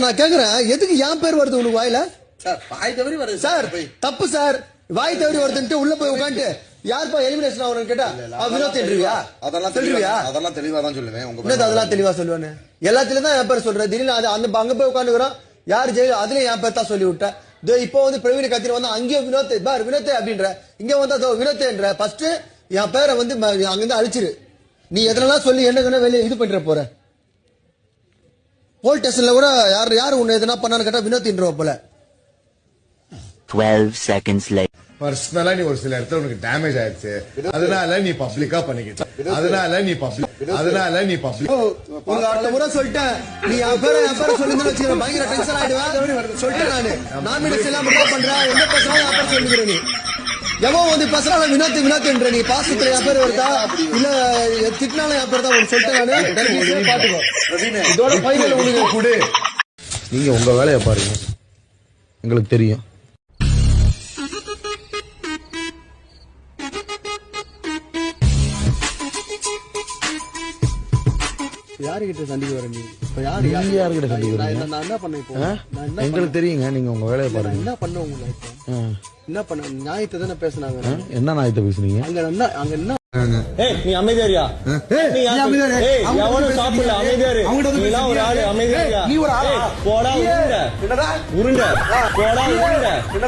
நான் கேக்குறேன் எதுக்கு என் பேர் வருது உனக்கு வாயில? சார் வாய் தவறி வருது சார். தப்பு சார். வாய் தவறி வருதுன்ட்டு உள்ள போய் உட்காந்து யாருப்பா எலிமினேஷன் ஆகணும்னு கேட்டா வினோத் தெரிவியா? அதெல்லாம் தெளிவா தான் சொல்லுவேன். அதெல்லாம் தெளிவா சொல்லுவானு எல்லாத்துலயும் தான் என் பேர் சொல்றேன். திடீர்னு அது அந்த அங்க போய் உட்காந்துக்கிறோம். யாரு ஜெயில அதுலயும் என் பேர் தான் சொல்லி விட்டேன். இப்போ வந்து பிரவீன் கத்திர வந்தா அங்கேயும் வினோத் பார் வினோத் அப்படின்ற இங்க வந்தா வினோத்ன்ற ஃபர்ஸ்ட் என் பேரை வந்து அங்கிருந்து அழிச்சிரு. நீ எதெல்லாம் சொல்லி என்ன வெளியே இது பண்ற போற போல் ஸ்டேஷன்ல கூட யாரு உன்னை எதனா பண்ணான்னு கேட்டா வினோத்ன்றவ போல. 12 seconds later. பர்சனலா நீ ஒரு சில இடத்துல உனக்கு டேமேஜ் ஆயிடுச்சு, அதனால நீ பப்ளிக்கா பண்ணிக்கிட்ட. அதனால நீ பப்ளிக் உங்க அடுத்த முறை சொல்லிட்டேன். நீ என் பேரை சொல்லிருந்தா வச்சுக்கிறேன் பயங்கர டென்ஷன் ஆயிடுவேன் சொல்லிட்டேன். நான் நாமினேஷன் எல்லாம் பண்றேன் என்ன பேசுறாங்க என் பேர் சொல்லிக்கிறேன். நீ எவன் வந்து பேசுறாங்க வினோத்ன்ற நீ பாசத்துல என் பேர் வருதா இல்ல திட்டினாலும் என் பேர் தான் சொல்லிட்டேன். பாத்துக்கோ இதோட பையன் உங்களுக்கு கூட நீங்க உங்க வேலையை பாருங்க, எங்களுக்கு தெரியும். யாருகிட்ட சண்டைக்கு வர நீ இப்ப யாருகிட்ட சண்டைக்கு நான் என்ன பண்ண இப்போ எங்களுக்கு தெரியுங்க. நீங்க உங்க வேலையை பாருங்க. என்ன பண்ண உங்களை இப்போ என்ன பண்ண நியாயத்தை தானே பேசுனாங்க. என்ன நியாயத்தை பேசுனீங்க? அங்க என்ன நீ அமைதியாரியா? எவனும் சாப்பிடல அமைதியாரு. ஒரு ஆளு அமைதியாரியா? போடா உருண்ட போடா உருண்ட